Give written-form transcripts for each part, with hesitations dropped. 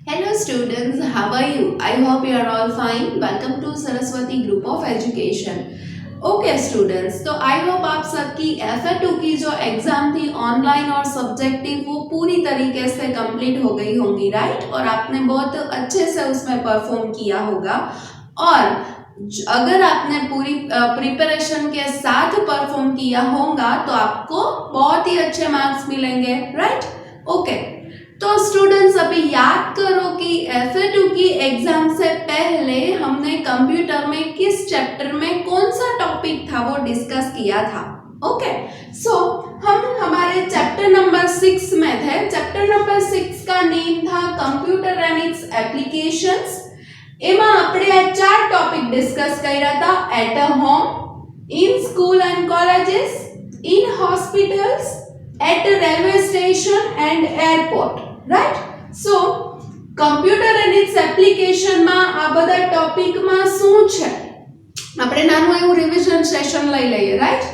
Hello students, how are you? I hope you are all fine. Welcome to Saraswati Group of Education. Okay students, तो I hope आप सबकी FA2 की जो exam थी online और subjective वो पूरी तरीके से कंप्लीट हो गई होंगी, राइट? और आपने बहुत अच्छे से उसमें परफॉर्म किया होगा। और अगर आपने पूरी प्रिपरेशन के साथ परफॉर्म किया होगा तो आपको बहुत ही अच्छे मार्क्स मिलेंगे, राइट? ओके, तो स्टूडेंट्स अभी याद करो कि FA2 की एग्जाम से पहले हमने कंप्यूटर में किस चैप्टर में कौन सा टॉपिक था वो डिस्कस किया था। ओके, सो हम हमारे चैप्टर नंबर 6 में थे। चैप्टर नंबर 6 का नेम था कंप्यूटर एंड इट्स एप्लीकेशंस। एमा આપણે આ ચાર ટોપિક ડિસ્કસ કર્યા હતા: at a home, in school and colleges, in hospitals, at a railway station and airport, right? So computer and its application માં આ બધા ટોપિક માં શું છે આપણે નાનું એવું રિવિઝન સેશન લઈ લઈએ, right?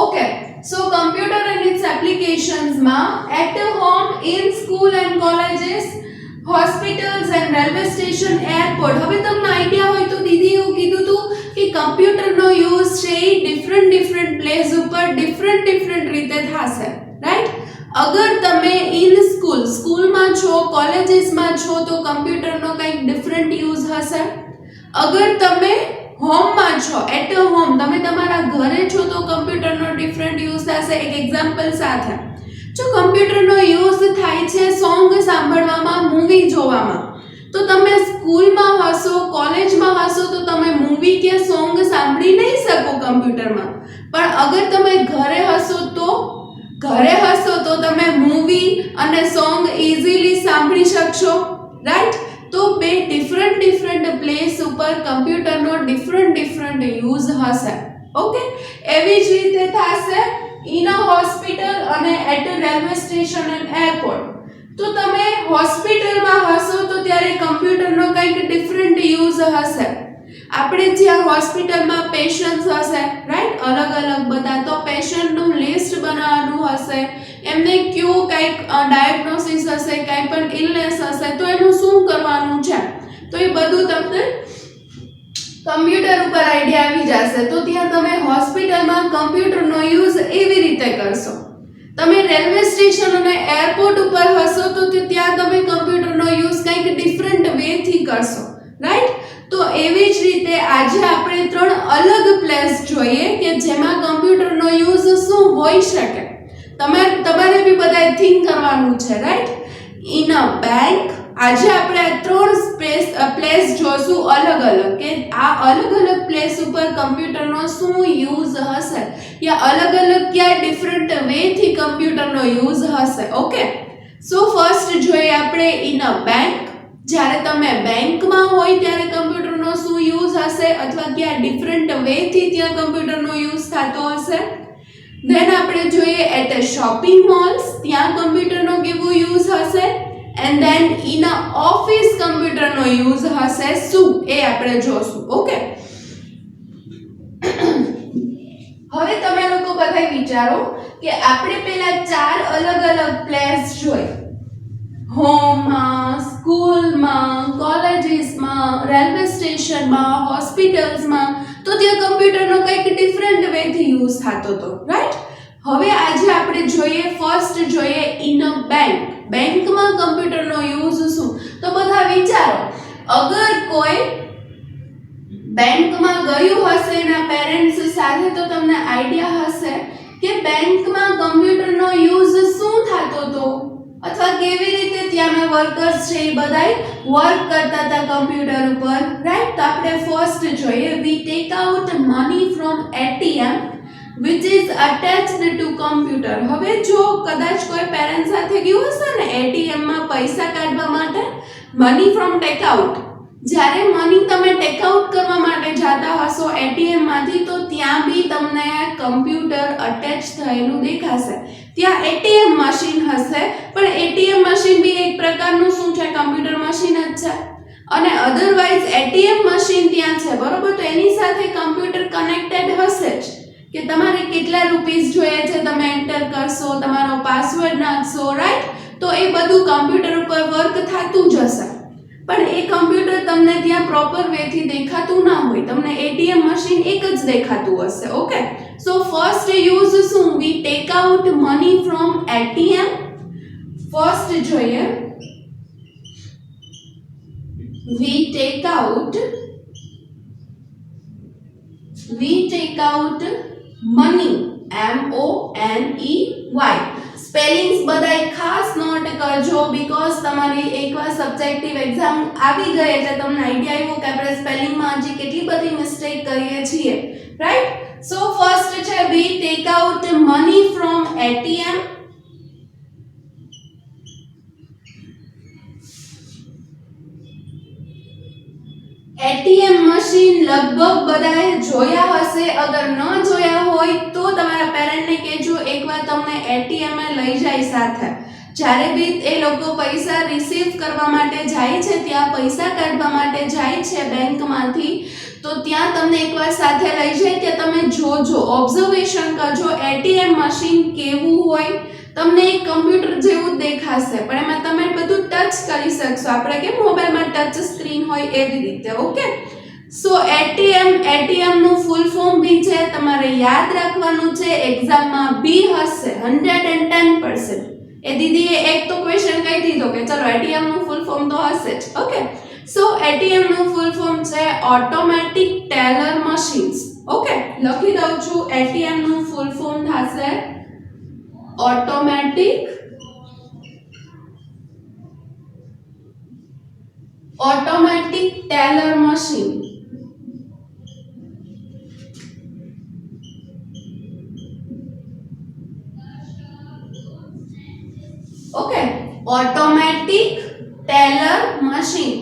Okay, so computer and its applications માં at a home, in school and colleges, hospitals and railway station, airport. હવે તમને આઈડિયા હોય તો દીદી એવું કીધું હતું કે કમ્પ્યુટરનો યુઝ છે એ ડિફરન્ટ પ્લેસ ઉપર ડિફરન્ટ રીતે થશે, રાઈટ? अगर તમે ઇન સ્કૂલમાં છો, કોલેજીસમાં છો તો કમ્પ્યુટરનો કંઈક ડિફરન્ટ યુઝ હશે. અગર તમે હોમમાં છો, એટ અ હોમ, તમે તમારા ઘરે છો તો કમ્પ્યુટરનો ડિફરન્ટ યુઝ થશે. એક એક્ઝામ્પલ સાથે, જો કમ્પ્યુટરનો યુઝ થાય છે સોંગ સાંભળવામાં, મૂવી જોવામાં, તો તમે સ્કૂલમાં હશો, કોલેજમાં હશો તો તમે મૂવી કે સોંગ સાંભળી નહીં શકો કમ્પ્યુટરમાં. પણ અગર તમે ઘરે હશો તો તમે મૂવી અને સોંગ ઈઝીલી સાંભળી શકશો, રાઈટ? તો બે ડિફરન્ટ પ્લેસ ઉપર કમ્પ્યુટરનો ડિફરન્ટ યુઝ હશે. ઓકે, એવી જ રીતે થશે ઇન અ હોસ્પિટલ અને at a railway station and airport. તો તમે હોસ્પિટલમાં હશો તો ત્યારે કમ્પ્યુટરનો કંઈક ડિફરન્ટ યુઝ હશે. આપણે જ્યાં હોસ્પિટલમાં પેશન્ટ્સ હશે, રાઈટ, અલગ બધા, તો પેશન્ટનું લિસ્ટ બનાવવાનું હશે, એમને કયું કંઈક ડાયગ્નોસિસ હશે, કંઈ પણ ઇલનેસ હશે તો એનું શું કરવાનું છે, તો એ બધું તમને કમ્પ્યુટર ઉપર આઈડિયા આવી જશે. તો ત્યાં તમે હોસ્પિટલમાં કમ્પ્યુટરનો યુઝ એવી રીતે કરશો. તમે રેલવે સ્ટેશન અને એરપોર્ટ ઉપર હશો તો ત્યાં તમે કમ્પ્યુટરનો યુઝ કંઈક ડિફરન્ટ વેથી કરશો, રાઈટ? તો એવી જ રીતે આજે આપણે 3 અલગ પ્લેસ જોઈએ કે જેમાં કમ્પ્યુટરનો યુઝ શું હોઈ શકે. તમારે બી બધાએ થિંક કરવાનું છે, રાઈટ? ઇન અ બેંક, આજે આપણે 3 પ્લેસ જોશું અલગ કે આ અલગ પ્લેસ ઉપર કમ્પ્યુટરનો શું યુઝ હશે, યા અલગ ક્યાં ડિફરન્ટ વેથી કમ્પ્યુટરનો યુઝ હશે. ઓકે, સો ફર્સ્ટ જોઈએ આપણે ઇન અ બેંક. જ્યારે તમે બેંકમાં હોય ત્યારે કમ્પ્યુટરનો શું યુઝ હશે અથવા ક્યાં ડિફરન્ટ વેથી ત્યાં કમ્પ્યુટરનો યુઝ થતો હશે. ધેન આપણે જોઈએ એટ અ શોપિંગ મોલ્સ, ત્યાં કમ્પ્યુટરનો કેવો યુઝ હશે. And then in a office કમ્પ્યુટરનો યુઝ હશે શું, એ આપણે જોશું. ઓકે, હવે તમે લોકો બધા વિચારો કે આપણે પહેલા 4 અલગ પ્લેસ જોઈ: હોમમાં, સ્કૂલમાં, કોલેજીસમાં, રેલવે સ્ટેશનમાં, હોસ્પિટલ્સમાં, તો ત્યાં કમ્પ્યુટરનો કંઈક ડિફરન્ટ વેથી યુઝ થતો હતો, રાઈટ? હવે આજે આપણે જોઈએ, ફર્સ્ટ જોઈએ ઇન અ બેંક. બેંકમાં કમ્પ્યુટરનો યુઝ શું, તો બધા વિચારો. અગર કોઈ બેંકમાં ગયું હશે એના પેરેન્ટ્સ સાથે તો તમને આઈડિયા હશે કે બેંકમાં કમ્પ્યુટરનો યુઝ શું થતો હતો અથવા કેવી રીતે ત્યાંના વર્કર્સ છે એ બધાય વર્ક કરતા હતા કમ્પ્યુટર ઉપર, રાઈટ? તો આપણે ફર્સ્ટ જોઈએ, we take out money from ATM which is attached to computer. હવે જો કદાચ કોઈ પેરેન્ટ સાથે ગયું હશે ને ATM માં પૈસા કાઢવા માટે, મની ફ્રોમ ટેક આઉટ, જ્યારે મની તમે ટેક આઉટ કરવા માટે જતા હશો ATM માંથી તો ત્યાં બી તમને કમ્પ્યુટર અટેચ થયેલું દેખાશે. ત્યાં ATM મશીન હશે, પણ ATM મશીન બી એક પ્રકારનું શું છે, કમ્પ્યુટર મશીન જ છે. અને અધરવાઇઝ ATM મશીન ત્યાં છે, બરોબર? તો એની સાથે કમ્પ્યુટર કનેક્ટેડ હશે જ કે તમારે કેટલા રૂપીસ જોઈએ છે તમે એન્ટર કરશો, તમારો પાસવર્ડ નાખશો, રાઈટ? તો એ બધું કમ્પ્યુટર ઉપર વર્ક થતું જ હશે. તમને ત્યાં પ્રોપર વેથી દેખાતું ના હોય, તમને એટીએમ મશીન એક જ દેખાતું હશે. ઓકે, સો ફર્સ્ટ યુઝ શું? We take out money from ATM. First જોઈએ, we take out money, MONEY. Spellings બધાય ખાસ નોટ કરજો, બીકોઝ તમારી એકવાર સબ્જેક્ટિવ એક્ઝામ આવી ગઈ એટલે તમને આઈડિયા આવ્યો કે આપણે સ્પેલિંગમાં હજી કેટલી બધી મિસ્ટેક કરીએ છીએ, રાઈટ? સો ફર્સ્ટ છે વી take out money from ATM. ATM machine લગભગ બધાએ જોયા હશે. અગર ન જોયા હોય તો તમારા પેરેન્ટને કહેજો એકવાર તમને એટીએમ લઈ જાય સાથે. જ્યારે બી એ લોકો પૈસા રિસીવ કરવા માટે જાય છે, ત્યાં પૈસા કાઢવા માટે જાય છે બેંકમાંથી, તો ત્યાં તમને એકવાર સાથે લઈ જાય કે તમે જોજો, ઓબ્ઝર્વેશન કરજો એટીએમ મશીન કેવું હોય. તમને એક કમ્પ્યુટર જેવું જ દેખાશે, પણ એમાં તમે બધું ટચ કરી શકશો. આપણે કેમ મોબાઈલમાં ટચ સ્ક્રીન હોય એવી રીતે. ઓકે, સો એટીએમ નું ફૂલ ફોર્મ બી છે, તમારે યાદ રાખવાનું છે. એક્ઝામમાં બી હશે 110%. એ દીદીએ એક તો ક્વેશ્ચન કહી દીધો કે ચલો એટીએમ નું ફૂલ ફોર્મ તો હશે જ. ઓકે, સો એટીએમ નું ફૂલ ફોર્મ છે ઓટોમેટિક ટેલર મશીન્સ. ઓકે, લખી દઉં છું. એટીએમ નું ફૂલ ફોર્મ થશે automatic teller machine. Okay, automatic teller machine.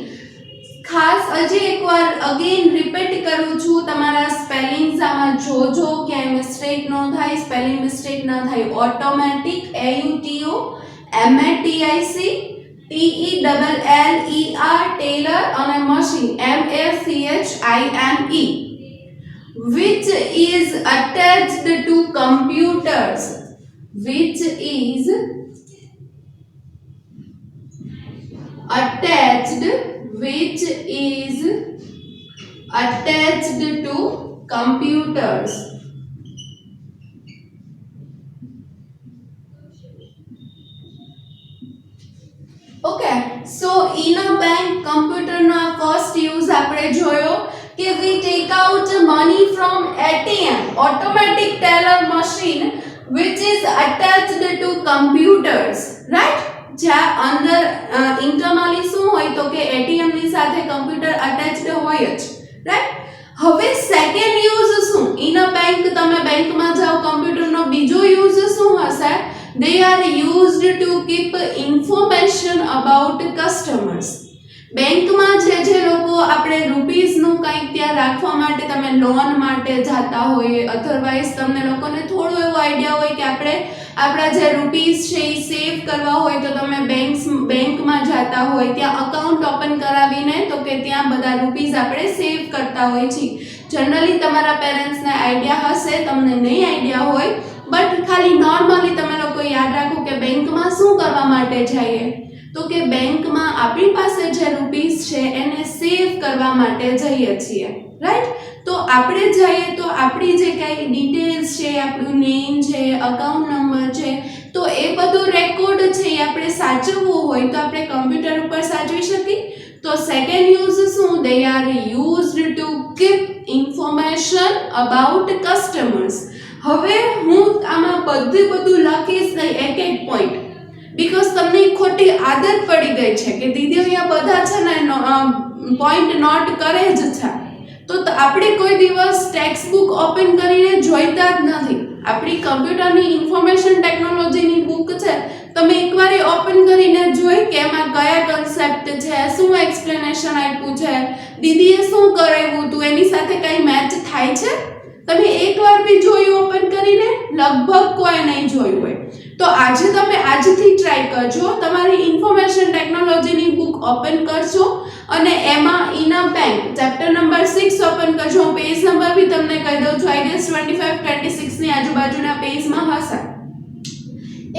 ખાસ હજી એકવાર અગેન રિપીટ કરું છું, તમારા સ્પેલિંગ્સ આમાં જોજો ક્યાંય મિસ્ટેક ન થાય, સ્પેલિંગ મિસ્ટેક ન થાય. ઓટોમેટિક, AUTOMATIC, TELLER, ટેલર, અને machine, MACHINE, which is attached to computers, which is attached to computers. Okay, so in a bank કમ્પ્યુટરનો આ ફર્સ્ટ યુઝ આપણે જોયો કે we take out money from ATM, automatic teller machine which is attached to computers, right? જ્યાં અંદર internally શું હોય તો કે એટીએમ ની સાથે કમ્પ્યુટર અટેચ્ડ હોય જ, રાઈટ? હવે સેકન્ડ યુઝ શું? ઇન અ બેંક, તમે બેંકમાં જાઓ, કમ્પ્યુટરનો બીજો યુઝ શું હશે? they are used to keep information about customers. બેંકમાં જે લોકો આપણે રૂપીઝ નું કંઈક ત્યાં રાખવા માટે, તમે લોન માટે જાતા હોય, અધરવાઇઝ તમને લોકોને થોડો એવો આઈડિયા હોય કે આપણે આપણા જે રૂપીઝ છે એ સેવ કરવા હોય તો તમે બેંકમાં જાતા હોય, ત્યાં અકાઉન્ટ ઓપન કરાવીને તો કે ત્યાં બધા રૂપીઝ આપણે સેવ કરતા હોય છે. જનરલી તમારા પેરેન્ટ્સને આઈડિયા હશે, તમને નહીં આઈડિયા હોય, બટ ખાલી નોર્મલી તમે લોકો યાદ રાખો કે બેંકમાં શું કરવા માટે જઈએ તો કે બેંકમાં આપણી પાસે જે રૂપીઝ છે એને સેવ કરવા માટે જઈએ છીએ, રાઈટ? તો આપણે જઈએ તો આપણી જે કાંઈ ડિટેલ્સ છે, આપણું નેમ છે, અકાઉન્ટ નંબર છે, તો એ બધું રેકોર્ડ છે એ આપણે સાચવવું હોય તો આપણે કમ્પ્યુટર ઉપર સાચવી શકીએ. તો સેકન્ડ યુઝ શું? they are used to keep information about customers. હવે હું આમાં બધું લખીશ નહીં એક એક પોઈન્ટ, બીકોઝ તમને ખોટી આદત પડી ગઈ છે કે દીદી અહીંયા બધા છે ને પોઈન્ટ નોટ કરે જ છે, તો આપણે કોઈ દિવસ ટેક્સ્ટ બુક ઓપન કરીને જોઈતા જ નથી. આપણી કમ્પ્યુટરની ઇન્ફોર્મેશન ટેકનોલોજીની બુક છે, તમે એકવાર ઓપન કરીને જોઈ કે એમાં કયા કન્સેપ્ટ છે, શું એક્સપ્લેનેશન આપ્યું છે, દીદીએ શું કરાવ્યું હતું, એની સાથે કઈ મેચ થાય છે? તમે એકવાર બી જોયું ઓપન કરીને? લગભગ કોઈ નહીં જોયું હોય. તો આજે તમે આજથી ટ્રાય કરજો, તમારી ઇન્ફોર્મેશન ટેકનોલોજીની બુક ઓપન કરજો અને એમાં in a bank chapter number 6 open કરજો. હું પેજ નંબર બી તમને કહી દઉં છું, આઈ ગેસ 25-26 ની આજુબાજુના પેજમાં હશે.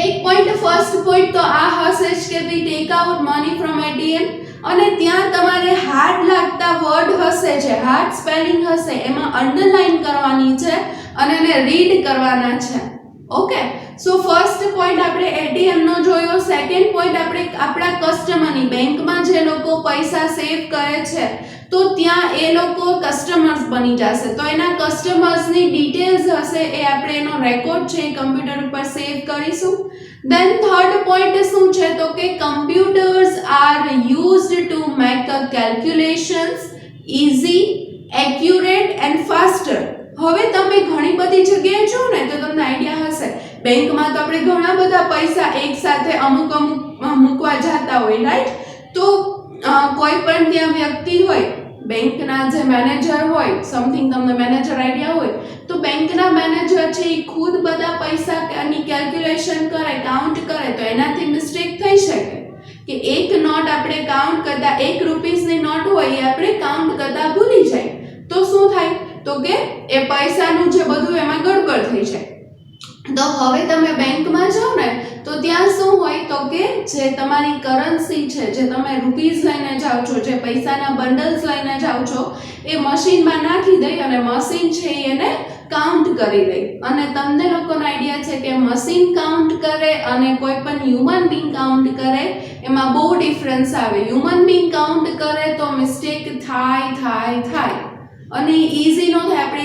એક પોઈન્ટ, ફર્સ્ટ પોઈન્ટ તો આ હશે જ કે we take out money from ATM, અને ત્યાં તમારે હાર્ડ લાગતા વર્ડ હશે, જે હાર્ડ સ્પેલિંગ હશે એમાં અંડરલાઇન કરવાની છે અને એને રીડ કરવાના છે. ઓકે, સો ફર્સ્ટ પોઈન્ટ આપણે એટીએમ નો જોયો. સેકન્ડ પોઈન્ટ આપણે આપણા કસ્ટમરની, બેંકમાં જે લોકો પૈસા સેવ કરે છે તો ત્યાં એ લોકો કસ્ટમર્સ બની જશે, તો એના કસ્ટમર્સની ડિટેલ્સ હશે એ આપણે એનો રેકોર્ડ છે કમ્પ્યુટર ઉપર સેવ કરીશું. દેન થર્ડ પોઈન્ટ શું છે તો કે computers are used to make calculations easy, accurate and faster. હવે તમે ઘણી બધી જગ્યાએ જો ને તો તમને આઈડિયા હશે, બેંકમાં તો આપણે ઘણા બધા પૈસા એક સાથે અમુક મૂકવા જતા હોય, રાઈટ? તો કોઈ પણ ત્યાં વ્યક્તિ હોય, બેંકના જે મેનેજર હોય, સમથિંગ તમને મેનેજર આઈડિયા હોય, તો બેંકના મેનેજર છે એ ખુદ બધા પૈસાની કેલ્ક્યુલેશન કરે, કાઉન્ટ કરે, તો એનાથી મિસ્ટેક થઈ શકે કે એક નોટ આપણે કાઉન્ટ કરતા, 1 રૂપીસની નોટ હોય એ આપણે કાઉન્ટ કરતા ભૂલી જાય, તો શું થાય તો કે એ પૈસાનું જે બધું એમાં ગડબડ થઈ જાય. તો હવે તમે બેંકમાં જાઓ ને તો ત્યાં શું હોય તો કે જે તમારી કરન્સી છે, જે તમે રૂપીસ લઈને જાઓ છો, જે પૈસાના બંડલ્સ લઈને જાઓ છો, એ મશીનમાં નાખી દઈ અને મશીન છે એને કાઉન્ટ કરી દે. અને તમને લોકોનો આઈડિયા છે કે મશીન કાઉન્ટ કરે અને કોઈ પણ હ્યુમન બીંગ કાઉન્ટ કરે એમાં બહુ ડિફરન્સ આવે. હ્યુમન બીંગ કાઉન્ટ કરે તો મિસ્ટેક થાય અને ઈઝી નો થાય. આપણે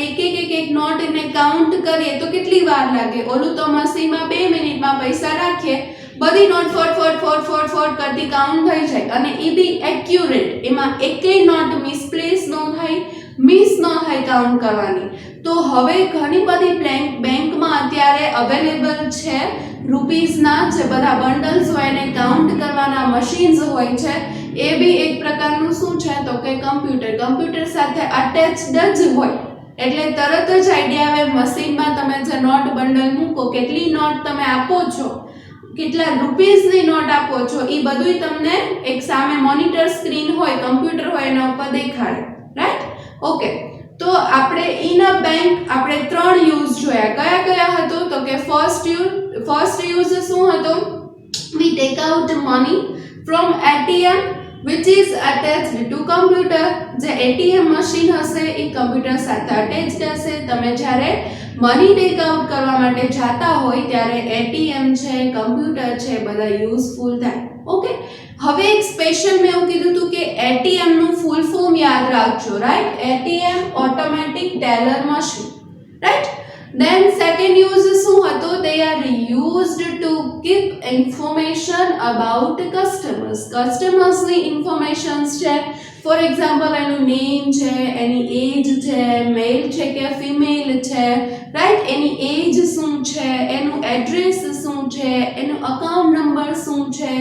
એક નોટને કાઉન્ટ કરીએ તો કેટલી વાર લાગે, ઓલું તો મશીનમાં 2 મિનિટમાં પૈસા રાખીએ, બધી નોટ ફટ કરતી કાઉન્ટ થઈ જાય અને એ બી એક્યુરેટ, એમાં એકેય નોટ મિસપ્લેસ ન થાય, મિસ ન થાય કાઉન્ટ કરવાની. તો હવે ઘણી બધી બેંકમાં અત્યારે અવેલેબલ છે રૂપીસના જે બધા બંડલ્સ હોય એને કાઉન્ટ કરવાના મશીન્સ હોય છે. એ બી એક પ્રકારનું શું છે તો કે કમ્પ્યુટર સાથે અટેચ્ડ જ હોય, એટલે તરત જ આઈડિયા આવે મશીનમાં તમે જે નોટ બંડલ મૂકો, કેટલી નોટ તમે આપો છો, કેટલા રૂપીસની નોટ આપો છો, એ બધુંય તમને એક સામે મોનિટર સ્ક્રીન હોય, કમ્પ્યુટર હોય એના ઉપર દેખાડે, રાઈટ? ઓકે, તો આપણે ઇન અ બેંક આપણે 3 યુઝ જોયા. કયા હતો તો કે ફર્સ્ટ યુઝ શું હતો? we take out money from ATM which is attached to computer. જે ATM મશીન હશે એ કમ્પ્યુટર સાથે અટેચ્ડ હશે. તમે જ્યારે મની ટેક આઉટ કરવા માટે જાતા હોય ત્યારે ATM છે, કમ્પ્યુટર છે, બધા યુઝફુલ થાય. ઓકે, હવે એક સ્પેશિયલ મેં એવું કીધું હતું કે ATM નું ફૂલ ફોર્મ યાદ રાખજો, right? ATM automatic teller machine, right? Then second use શું હતો? They are used to keep information about customers. Customers ની informations છે, ફોર એક્ઝામ્પલ એનું નેમ છે, એની એજ છે, મેલ છે કે ફિમેલ છે, રાઈટ? એની એજ શું છે, એનું એડ્રેસ શું છે, એનું અકાઉન્ટ નંબર શું છે,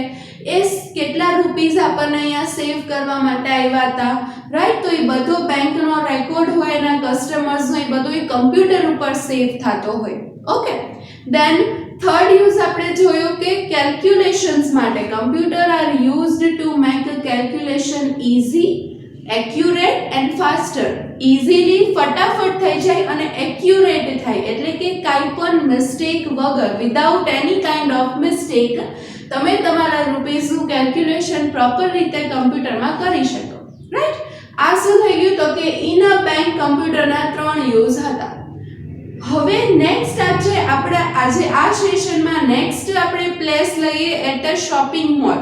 એ કેટલા રૂપીસ આપણને અહીંયા સેવ કરવા માટે આવ્યા હતા, રાઈટ? તો એ બધો બેંકનો રેકોર્ડ હોય એના કસ્ટમર્સનો, એ બધું એ કમ્પ્યુટર ઉપર સેવ થતો હોય. ઓકે, દેન થર્ડ યુઝ આપણે જોયો કે કેલ્ક્યુલેશન્સ માટે. Computer are used to make calculation easy, accurate and faster. Easily ફટાફટ થઈ જાય અને એક્યુરેટ થાય, એટલે કે કાંઈ પણ મિસ્ટેક વગર, without any kind of mistake તમે તમારા રૂપીસનું કેલ્ક્યુલેશન પ્રોપર રીતે કમ્પ્યુટરમાં કરી શકો, રાઈટ? આ શું થઈ ગયું તો કે ઇન અ બેંક કમ્પ્યુટરના 3 યુઝ હતા. હવે નેક્સ્ટ છે આપણે આજે આ સેશનમાં નેક્સ્ટ આપણે પ્લેસ લઈએ at a shopping mall,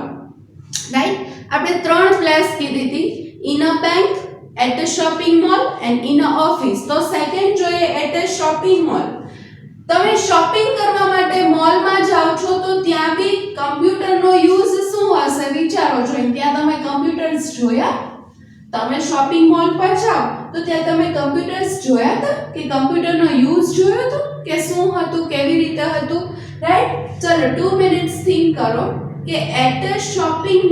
right? આપણે 3 પ્લેસ કીધી હતી, in a bank, at a shopping mall and in a office. તો સેકન્ડ જોઈએ એટ અ શોપિંગ મોલ. તમે શોપિંગ કરવા માટે મોલમાં જાઓ છો તો ત્યાં બી કમ્પ્યુટરનો યુઝ શું હશે વિચારો છો. ત્યાં તમે કમ્પ્યુટર્સ જોયા? તમે શોપિંગ મોલ પર જાઓ તો ત્યાં તમે કમ્પ્યુટર્સ જોયા હતા કે કમ્પ્યુટરનો યુઝ જોયો હતો કે શું હતું, કેવી રીતે હતું, રાઈટ? ચલો 2 મિનિટ્સ થિંક કરો કે એટ અ શોપિંગ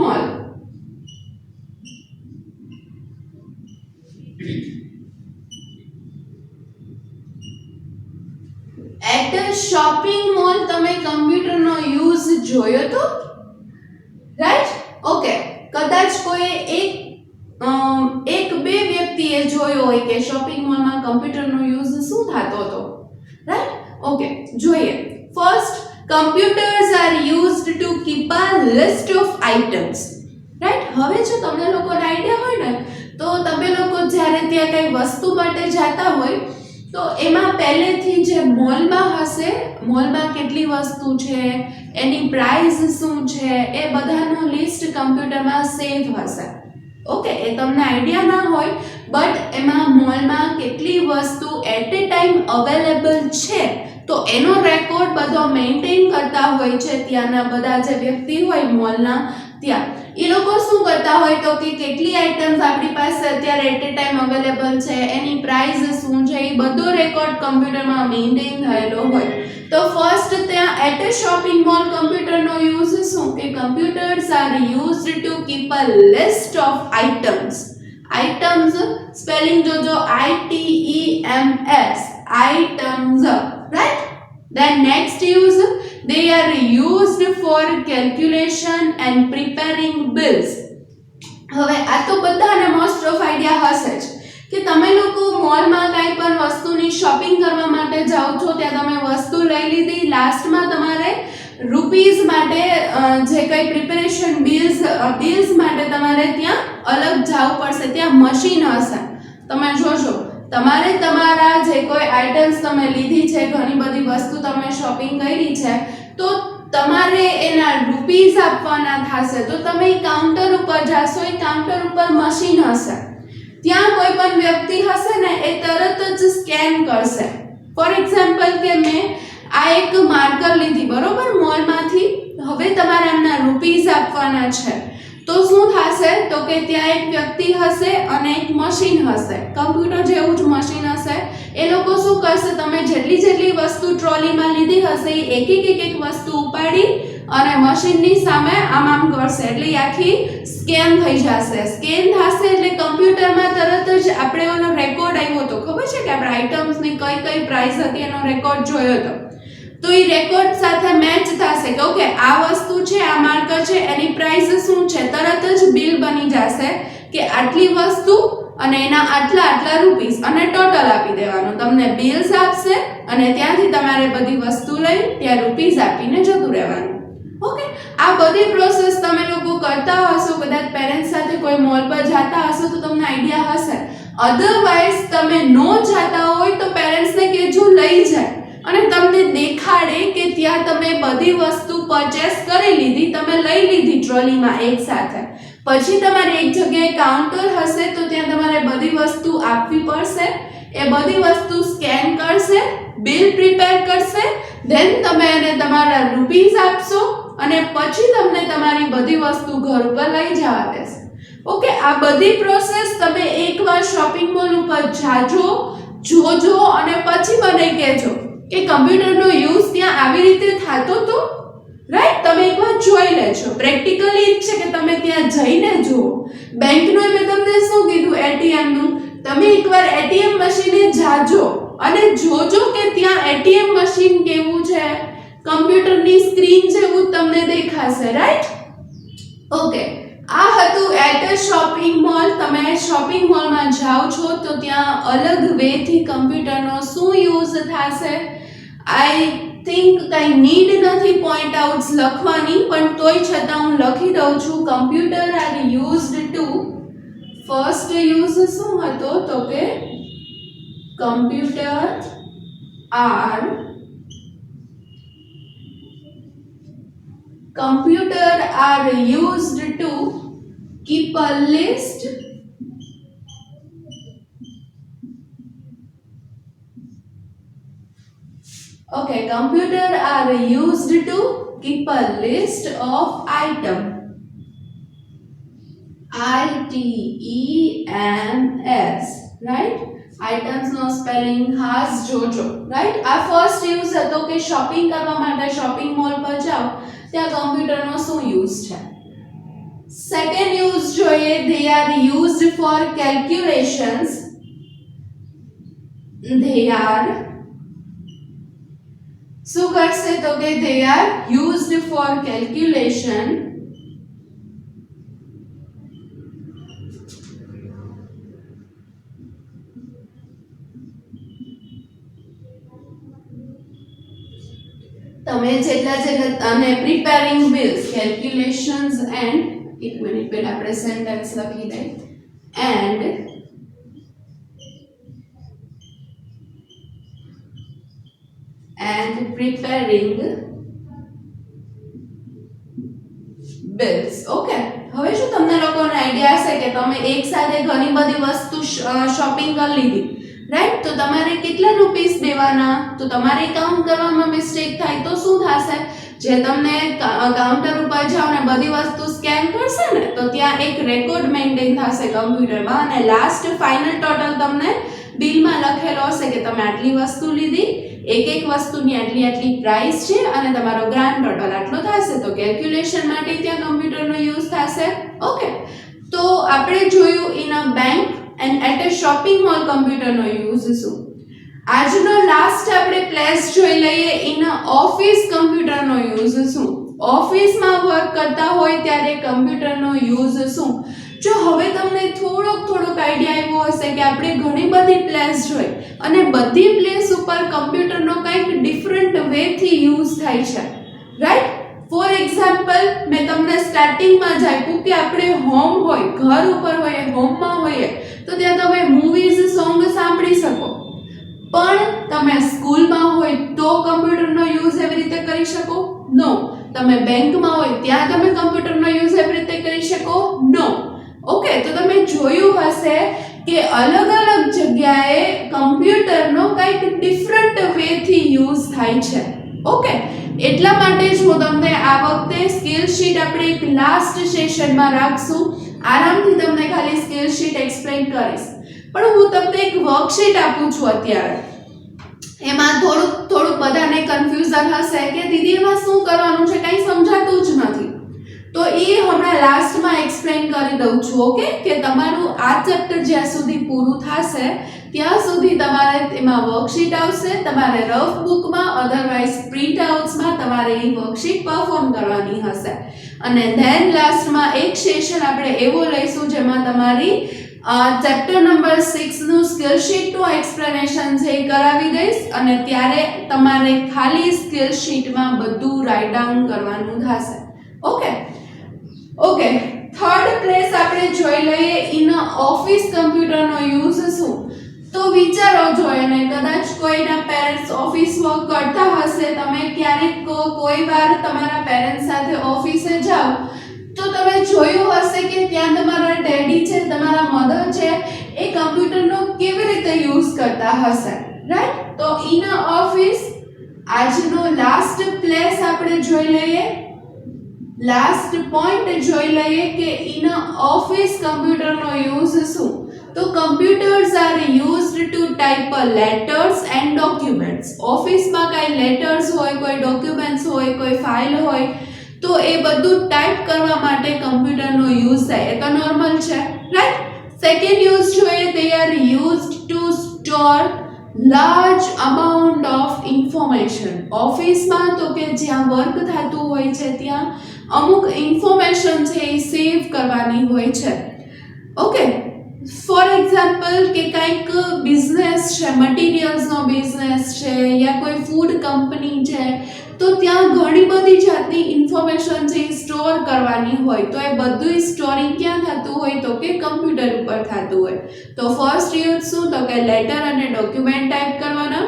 મોલ તમે કમ્પ્યુટરનો યુઝ જોયો તો, રાઈટ? ઓકે, કદાચ કોઈ એક બે વ્યક્તિએ જોયો હોય કે શોપિંગ મોલમાં કમ્પ્યુટરનો યુઝ શું થતો હતો, રાઈટ? ઓકે, જોઈએ. First, computers are used to keep a list of items. Right. હવે જો તમને લોકોને આઈડિયા હોય ને તો તમે લોકો જ્યારે ત્યાં કઈ વસ્તુ માટે જતા હોય તો એમાં પહેલેથી જે મોલમાં હશે, મોલમાં કેટલી વસ્તુ છે, એની પ્રાઇસ શું છે, એ બધાનું લિસ્ટ કમ્પ્યુટરમાં સેવ હશે. ઓકે, એ તમને આઈડિયા ના હોય બટ એમાં મોલમાં કેટલી વસ્તુ એટ એ ટાઈમ અવેલેબલ છે તો એનો રેકોર્ડ બધો મેન્ટેન કરતા હોય છે ત્યાંના બધા જે વ્યક્તિ હોય મોલના ત્યાં. એ લોકો શું કરતા હોય તો કે કેટલી આઇટમ્સ આપણી પાસે અત્યારે એટ એ ટાઈમ અવેલેબલ છે, એની પ્રાઇસ શું છે, એ બધો રેકોર્ડ કમ્પ્યુટરમાં મેન્ટેન થયેલો હોય. તો ફર્સ્ટ ત્યાં એટ એ શોપિંગ મોલ કમ્પ્યુટરનો યુઝ શું કે computers are used to keep a list of items. Items spelling જોજો, ITEMS, items, right. Then next use, they are used for calculation and preparing bills. હવે આ તો બધાને most of idea હશે જ કે તમે લોકો મોલમાં કાંઈ પણ વસ્તુની શોપિંગ કરવા માટે જાઓ છો, ત્યાં તમે વસ્તુ લઈ લીધી, લાસ્ટમાં તમારે રૂપીઝ માટે જે કંઈ પ્રિપેરેશન બિલ્સ માટે તમારે ત્યાં અલગ જવું પડશે, ત્યાં મશીન હશે. તમે જોશો તમારે તમારા જે કોઈ આઇટમ્સ તમે લીધી છે, ઘણી બધી વસ્તુ તમે શોપિંગ કરી છે, તો તમારે એના રૂપીઝ આપવાના થશે. તો તમે કાઉન્ટર ઉપર જાશો, એ કાઉન્ટર ઉપર મશીન હશે, ત્યાં કોઈ પણ વ્યક્તિ હશે ને એ તરત જ સ્કેન કરશે. ફોર એક્ઝામ્પલ કે મેં આ એક માર્કર લીધી બરોબર મોલમાંથી, હવે તમારે એમના રૂપીઝ આપવાના છે તો શું થશે તો કે ત્યાં એક વ્યક્તિ હશે અને એક મશીન હશે, કમ્પ્યુટર જેવું જ મશીન હશે. એ લોકો શું કરશે, તમે જેટલી વસ્તુ ટ્રોલીમાં લીધી હશે એ એક એક વસ્તુ ઉપાડી અને મશીનની સામે આમ કરશે એટલે આખી સ્કેન થઈ જશે. સ્કેન થશે એટલે કમ્પ્યુટરમાં તરત જ આપણે એનો રેકોર્ડ આવ્યો હતો, ખબર છે કે આપણે આઇટમ્સની કઈ પ્રાઇસ હતી એનો રેકોર્ડ જોયો હતો, તો એ રેકોર્ડ સાથે મેચ થશે કે ઓકે આ વસ્તુ છે, આ માર્કર છે, એની પ્રાઇસ શું છે, તરત જ બિલ બની જશે કે આટલી વસ્તુ અને એના આટલા રૂપીસ અને ટોટલ આપી દેવાનું. તમને બિલ્સ આપશે અને ત્યાંથી તમારે બધી વસ્તુ લઈ ત્યાં રૂપીસ આપીને જતું રહેવાનું. ઓકે, આ બધી પ્રોસેસ તમે લોકો કરતા હશો, કદાચ પેરેન્ટ્સ સાથે કોઈ મોલ પર જતા હશો તો તમને આઈડિયા હશે. અધરવાઇઝ તમે નો જતા હોય તો પેરેન્ટ્સને કહેજો લઈ જાય અને તમને દેખાડે કે ત્યાં તમે બધી વસ્તુ પરચેસ કરી લીધી, તમે લઈ લીધી ટ્રોલીમાં એક સાથે. પછી તમારે એક જગ્યાએ કાઉન્ટર હશે તો ત્યાં તમારે બધી વસ્તુ આપવી પડશે, એ બધી વસ્તુ સ્કેન કરશે, બિલ પ્રિપેર કરશે, ધેન તમે એને તમારા રૂપીસ આપશો અને પછી તમને તમારી બધી વસ્તુ ઘર ઉપર લઈ જવા દેશે. ઓકે, આ બધી પ્રોસેસ તમે એકવાર શોપિંગ મોલ ઉપર જાજો, જોજો અને પછી મને કહેજો કે કમ્પ્યુટરનો યુઝ ત્યાં આવી રીતે થતો તો, રાઈટ. તમે એકવાર જોઈ લેજો, પ્રેક્ટિકલી જ છે કે તમે ત્યાં જઈને જુઓ. બેંકનું મેં તમને શું કીધું, એટીએમ નું, તમે એકવાર એટીએમ મશીને જાજો અને જોજો કે ત્યાં એટીએમ મશીન કેવું છે, કમ્પ્યુટરની સ્ક્રીન જેવું તમને દેખાશે, રાઈટ. ઓકે, આ હતું એટ અ શોપિંગ મોલ. તમે શોપિંગ મોલમાં જાઓ છો તો ત્યાં અલગ વેથી કમ્પ્યુટરનો શું યુઝ થશે. આઈ થિંક કઈ નીડ નથી પોઈન્ટ આઉટ્સ લખવાની, પણ તોય છતાં હું લખી દઉં છું. Computer are used to, first use શું હતો તો કે computer are used to keep a list okay computer are used to keep a list of item, ITEMS, right. Items નો સ્પેલિંગ ખાસ જોજો, રાઈટ. આ ફર્સ્ટ યુઝ હતો કે શોપિંગ કરવા માટે શોપિંગ મોલ પર જાઓ ત્યાં કમ્પ્યુટરનો શું યુઝ છે. સેકન્ડ યુઝ જોઈએ, they are used for calculations, they are શું કરશે તો કે they are used for calculation તમે જેટલા અને પ્રિપેરિંગ બિલ્સ, કેલ્ક્યુલેશન્સ એન્ડ એક મિનિટ પહેલા આપણે સેન્ટેન્સ લખી દઈએ and preparing bills. ઓકે, હવે શું તમને લોકોને આઈડિયા હશે કે તમે એક સાથે ઘણી બધી વસ્તુ શોપિંગ કરી લીધી, રાઈટ? તો તમારે કેટલા રૂપીસ દેવાના? તો તમારે કાઉન્ટ કરવામાં મિસ્ટેક થાય તો શું થશે? જે તમને કાઉન્ટર ઉપર જાવ ને બધી વસ્તુ સ્કેન કરશે ને તો ત્યાં એક રેકોર્ડ મેન્ટેન થશે કમ્પ્યુટરમાં અને લાસ્ટ ફાઇનલ ટોટલ તમને બિલમાં લખેલો હશે કે તમે આટલી વસ્તુ લીધી, એક વસ્તુની આટલી પ્રાઇસ છે અને તમારો ગ્રાન્ડ ટોટલ આટલો થશે. તો કેલ્ક્યુલેશન માટે ત્યાં કમ્પ્યુટરનો યુઝ થશે. ઓકે, તો આપણે જોયું in a bank and at a shopping mall કમ્પ્યુટરનો યુઝ શું. આજનો લાસ્ટ આપણે પ્લેસ જોઈ લઈએ ઇન અ ઓફિસ કમ્પ્યુટરનો યુઝ શું. ઓફિસમાં વર્ક કરતા હોય ત્યારે કમ્પ્યુટરનો યુઝ શું. જો હવે તમને થોડોક આઈડિયા આવ્યો હશે કે આપણે ઘણી બધી પ્લેસ જોઈ અને બધી પ્લેસ ઉપર કમ્પ્યુટરનો કંઈક ડિફરન્ટ વેથી યુઝ થાય છે, રાઈટ? ફોર એક્ઝામ્પલ, મેં તમને સ્ટાર્ટિંગમાં જ આપ્યું કે આપણે હોમ હોય, ઘર ઉપર હોય, હોમમાં હોઈએ તો ત્યાં તમે મૂવીઝ, સોંગ સાંભળી શકો. પણ તમે સ્કૂલમાં હોય તો કમ્પ્યુટરનો યુઝ એવી રીતે કરી શકો? નો. તમે બેંકમાં હોય ત્યાં તમે કમ્પ્યુટરનો યુઝ એવી રીતે કરી શકો? નો. ઓકે, તો તમે જોયું હશે કે અલગ જગ્યાએ કમ્પ્યુટરનો કંઈક ડિફરન્ટ વેથી યુઝ થાય છે. ઓકે, એટલા માટે જ હું તમને આ વખતે સ્કિલ શીટ આપણે એક લાસ્ટ સેશનમાં રાખશું. આરામથી તમને ખાલી સ્કિલ શીટ એક્સપ્લેન કરીશ. પણ હું તમને એક વર્કશીટ આપું છું અત્યારે. એમાં થોડુંક બધાને કન્ફ્યુઝન હશે કે દીદી એમાં શું કરવાનું છે, કંઈ સમજાતું જ નથી. તો એ હમણાં લાસ્ટમાં એક્સપ્લેન કરી દઉં છું. ઓકે, કે તમારું આ ચેપ્ટર જ્યાં સુધી પૂરું થશે ત્યાં સુધી તમારે એમાં વર્કશીટ આવશે. તમારે રફ બુકમાં, અધરવાઇઝ પ્રિન્ટ આઉટ્સમાં તમારે એ વર્કશીટ પરફોર્મ કરવાની હશે. અને ધેન લાસ્ટમાં એક સેશન આપણે એવો લઈશું જેમાં તમારી ચેપ્ટર નંબર 6 નું સ્કિલ શીટનું એક્સપ્લેનેશન છે એ કરાવી દઈશ અને ત્યારે તમારે ખાલી સ્કિલ શીટમાં બધું રાઇટ ડાઉન કરવાનું થશે. ઓકે, થર્ડ પ્લેસ આપણે જોઈ લઈએ ઇન ઓફિસ કમ્પ્યુટરનો યુઝ શું. તો વિચારો જોઈએ ને, કદાચ કોઈના પેરેન્ટ્સ ઓફિસ વર્ક કરતા હશે, તમે ક્યારેક કોઈ વાર તમારા પેરેન્ટ્સ સાથે ઓફિસે જાઓ તો તમે જોયું હશે કે ત્યાં તમારા ડેડી છે, તમારા મધર છે, એ કમ્પ્યુટરનો કેવી રીતે યુઝ કરતા હશે, રાઈટ? તો ઇન ઓફિસ આજનો લાસ્ટ પ્લેસ આપણે જોઈ લઈએ, લાસ્ટ પોઈન્ટ જોઈ લઈએ કે ઇન ઓફિસ કમ્પ્યુટરનો યુઝ શું. તો computers are used two type letters and documents. ઓફિસમાં કાંઈ લેટર્સ હોય, કોઈ ડોક્યુમેન્ટ્સ હોય, કોઈ ફાઇલ હોય તો એ બધું ટાઈપ કરવા માટે કમ્પ્યુટરનો યુઝ થાય. એ તો નોર્મલ છે, રાઈટ? સેકન્ડ યુઝ જોઈએ, they are used to store large amount of information. ઓફિસમાં તો કે જ્યાં વર્ક થતું હોય છે ત્યાં અમુક ઇન્ફોર્મેશન છે એ સેવ કરવાની હોય છે. ઓકે, ફોર એક્ઝામ્પલ કે કંઈક બિઝનેસ છે, મટીરિયલ્સનો બિઝનેસ છે યા કોઈ ફૂડ કંપની છે તો ત્યાં ઘણી બધી જાતની ઇન્ફોર્મેશન છે એ સ્ટોર કરવાની હોય. તો એ બધું સ્ટોરિંગ ક્યાં થતું હોય તો કે કમ્પ્યુટર ઉપર થતું હોય. તો ફર્સ્ટ યુઝ શું તો કે લેટર અને ડોક્યુમેન્ટ ટાઈપ કરવાના.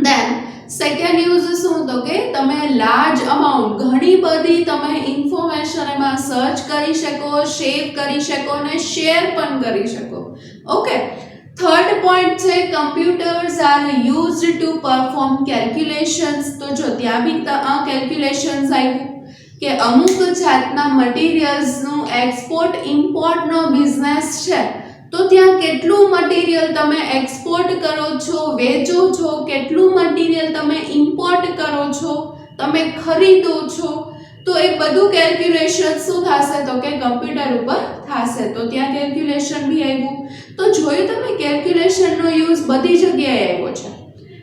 ધેન સેકન્ડ યુઝ શું તો કે તમે લાર્જ અમાઉન્ટ, ઘણી બધી તમે ઇન્ફોર્મેશન એમાં સર્ચ કરી શકો, સેવ કરી શકો અને શેર પણ કરી શકો. ઓકે, થર્ડ પોઈન્ટ છે computers are used two perform calculations. તો જો ત્યાં બી કેલ્ક્યુલેશન્સ આવ્યું કે અમુક જાતના મટીરિયલ્સનું એક્સપોર્ટ ઇમ્પોર્ટનો બિઝનેસ છે તો ત્યાં કેટલું મટીરિયલ તમે એક્સપોર્ટ કરો છો, વેચો છો, કેટલું મટીરિયલ તમે ઇમ્પોર્ટ કરો છો, તમે ખરીદો છો, તો એ બધું કેલ્ક્યુલેશન શું થશે તો કે કમ્પ્યુટર ઉપર થશે. તો ત્યાં કેલ્ક્યુલેશન બી આવ્યું. તો જોયું તમે કેલ્ક્યુલેશનનો યુઝ બધી જગ્યાએ આવ્યો છે.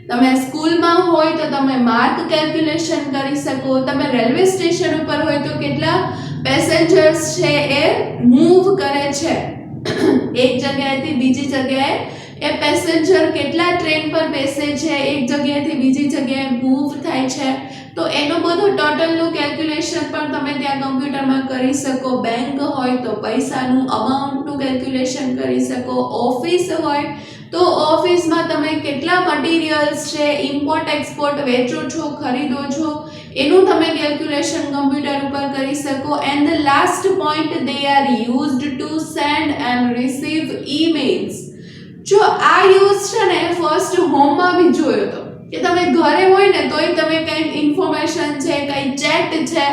તમે સ્કૂલમાં હોય તો તમે માર્ક કેલ્ક્યુલેશન કરી શકો, તમે રેલવે સ્ટેશન ઉપર હોય તો કેટલા પેસેન્જર્સ છે એ મૂવ કરે છે એક જગ્યાએથી બીજી જગ્યાએ એ પેસેન્જર કેટલા ટ્રેન પર બેસે છે, એક જગ્યાએથી બીજી જગ્યાએ મૂવ થાય છે, તો એનું બધું ટોટલનું કેલ્ક્યુલેશન પણ તમે ત્યાં કમ્પ્યુટરમાં કરી શકો. બેંક હોય તો પૈસાનું અમાઉન્ટનું કેલ્ક્યુલેશન કરી શકો. ઓફિસ હોય તો ઓફિસમાં તમે કેટલા મટીરિયલ્સ છે, ઇમ્પોર્ટ એક્સપોર્ટ વેચો છો, ખરીદો છો, એનું તમે કેલ્ક્યુલેશન કમ્પ્યુટર ઉપર કરી શકો. And the last point, they are used two send and receive emails. જો આ યુઝ છે ને ફર્સ્ટ હોમમાં બી જોયો તો કે તમે ઘરે હોય ને તોય તમે કંઈક ઇન્ફોર્મેશન છે, કંઈ ચેટ છે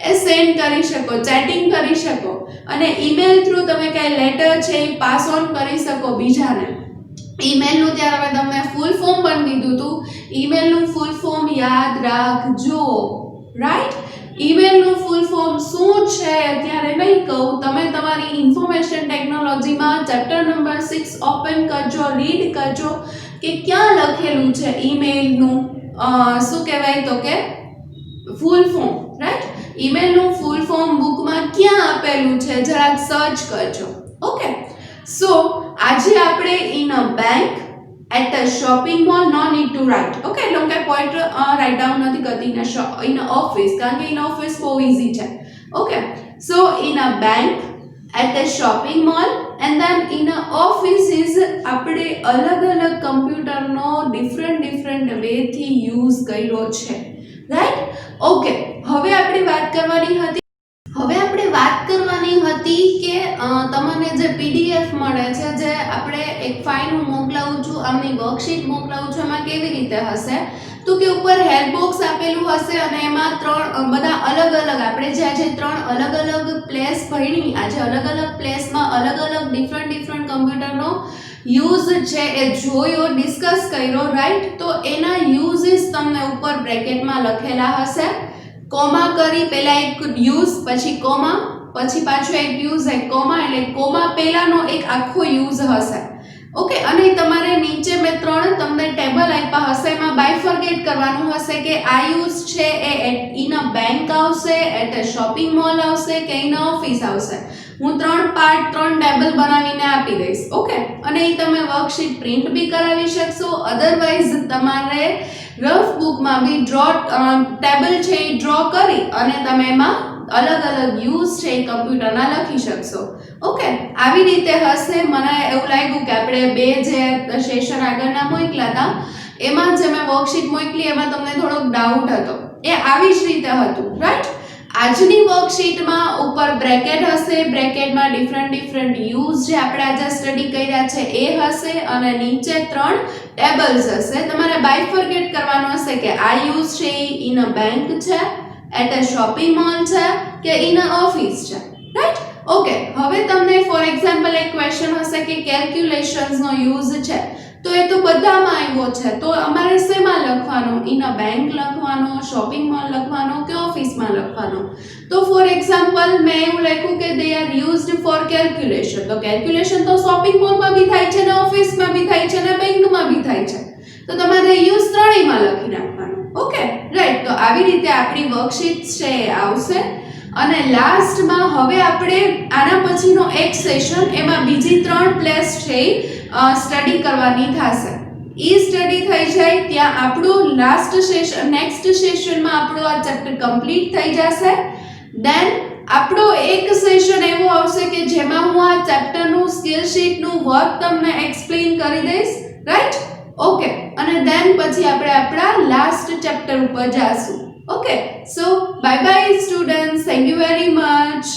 એ સેન્ડ કરી શકો, ચેટિંગ કરી શકો, અને ઈમેલ થ્રુ તમે કંઈ લેટર છે એ પાસ ઓન કરી શકો બીજાને. ઈમેલનું ત્યારે મેં તમને ફૂલ ફોર્મ પણ કીધું હતું. ઈમેલનું ફૂલ ફોર્મ યાદ રાખજો, રાઈટ? ઈમેલનું ફૂલ ફોર્મ શું છે અત્યારે નહીં કહું, તમે તમારી ઇન્ફોર્મેશન ટેકનોલોજીમાં ચેપ્ટર નંબર 6 ઓપન કરજો, રીડ કરજો કે ક્યાં લખેલું છે ઈમેલનું શું કહેવાય તો કે ફૂલ ફોર્મ, રાઈટ? ઈમેલનું ફૂલ ફોર્મ બુકમાં ક્યાં આપેલું છે જરાક સર્ચ કરજો. ઓકે, સો આજે આપણે in a bank, at a shopping mall, no need to write. Okay, એટલે હું કઈ પોઈન્ટ રાઇટ ડાઉન નથી કરતી. ઇન અ ઓફિસ, કારણ કે ઇન ઓફિસ બહુ ઇઝી છે. Okay, so in a bank, at a shopping mall, and then in a offices આપણે અલગ અલગ કમ્પ્યુટરનો ડિફરન્ટ વે થી યુઝ કર્યો છે, રાઈટ? ઓકે, હવે આપણે વાત કરવાની હતી કે તમને જે પીડીએફ મળે છે, જે આપણે એક ફાઇલ હું મોકલાવું છું, આમની વર્કશીટ મોકલાવું છું, એમાં કેવી રીતે હશે તો કે ઉપર હેલ્પ બોક્સ આપેલું હશે અને એમાં બધા અલગ આપણે જે આજે 3 અલગ પ્લેસ ભણી, આજે અલગ પ્લેસમાં અલગ ડિફરન્ટ કમ્પ્યુટરનો યુઝ છે એ જોયો, ડિસ્કસ કર્યો, રાઈટ? તો એના યુઝિસ તમને ઉપર બ્રેકેટમાં લખેલા હશે. કોમા કરી પહેલા એક યુઝ, પછી કોમા, પછી પાછો એક યુઝ, એક કોમા, એટલે કોમા પહેલાનો એક આખો યુઝ હશે. ઓકે, અને તમારે નીચે મેં 3 તમને ટેબલ આપ્યા હશે, એમાં બાયફર્ગેટ કરવાનું હશે કે આ યુઝ છે એ ઇન અ બેંક આવશે, એટ અ શોપિંગ મોલ આવશે કે ઇન અ ઓફિસ આવશે. હું 3 ટેબલ બનાવીને આપી દઈશ. ઓકે, અને એ તમે વર્કશીટ પ્રિન્ટ બી કરાવી શકશો, અધરવાઇઝ તમારે રફ બુકમાં બી ટેબલ છે એ ડ્રો કરી અને તમે એમાં અલગ યુઝ છે એ કમ્પ્યુટરના લખી શકશો. ઓકે, આવી રીતે હશે. મને એવું લાગ્યું કે આપણે 2 જે સેશન આગળના મોકલ્યા હતા એમાં જે મેં વર્કશીટ મોકલી એમાં તમને થોડોક ડાઉટ હતો, એ આવી જ રીતે હતું, રાઈટ? આજની વર્કશીટમાં ઉપર બ્રેકેટ હશે, બ્રેકેટમાં ડિફરન્ટ યુઝ જે આપણે આજે સ્ટડી કર્યા છે એ હશે, અને નીચે 3 ટેબલ્સ હશે. તમારે બાયફર્ગેટ કરવાનું હશે કે આ યુઝ છે એ ઇન અ બેંક છે, એટ અ શોપિંગ મોલ છે કે ઇન અ ઓફિસ છે, રાઈટ? ઓકે, હવે તમને ફોર એક્ઝામ્પલ એક ક્વેશ્ચન હશે કે કેલ્ક્યુલેશન્સનો યુઝ છે, તો એ તો બધામાં આવ્યો છે, તો અમારે શેમાં લખવાનો? ઇન અ બેંક લખવાનો, શોપિંગ મોલ લખવાનો કે ઓફિસમાં લખવાનો? તો ફોર એક્ઝામ્પલ મેં એવું લખ્યું કે they are used four calculation. તો કેલ્ક્યુલેશન તો શોપિંગ મોલમાં બી થાય છે ને ઓફિસમાં બી થાય છે ને બેંકમાં બી થાય છે, તો તમારે યુઝ ત્રણેયમાં લખી નાખવાનો. Okay, right? તો આવી રીતે આપણી વર્કશીટ છે એ આવશે. અને લાસ્ટમાં હવે આપણે આના પછીનો એક સેશન, એમાં બીજી 3 પ્લેસ છે સ્ટડી કરવાની થશે. સ્ટડી થઈ જાય ત્યાં આપણું નેક્સ્ટ સેશનમાં આપણો આ ચેપ્ટર કમ્પ્લીટ થઈ જશે. દેન આપણો એક સેશન એવો આવશે કે જેમાં હું આ ચેપ્ટરનું સ્કિલ શીટનું વર્ક તમને એક્સપ્લેન કરી દઈશ, રાઈટ? ઓકે, અને દેન પછી આપણે આપણા લાસ્ટ ચેપ્ટર ઉપર જઈશું. Okay, so bye bye students, thank you very much.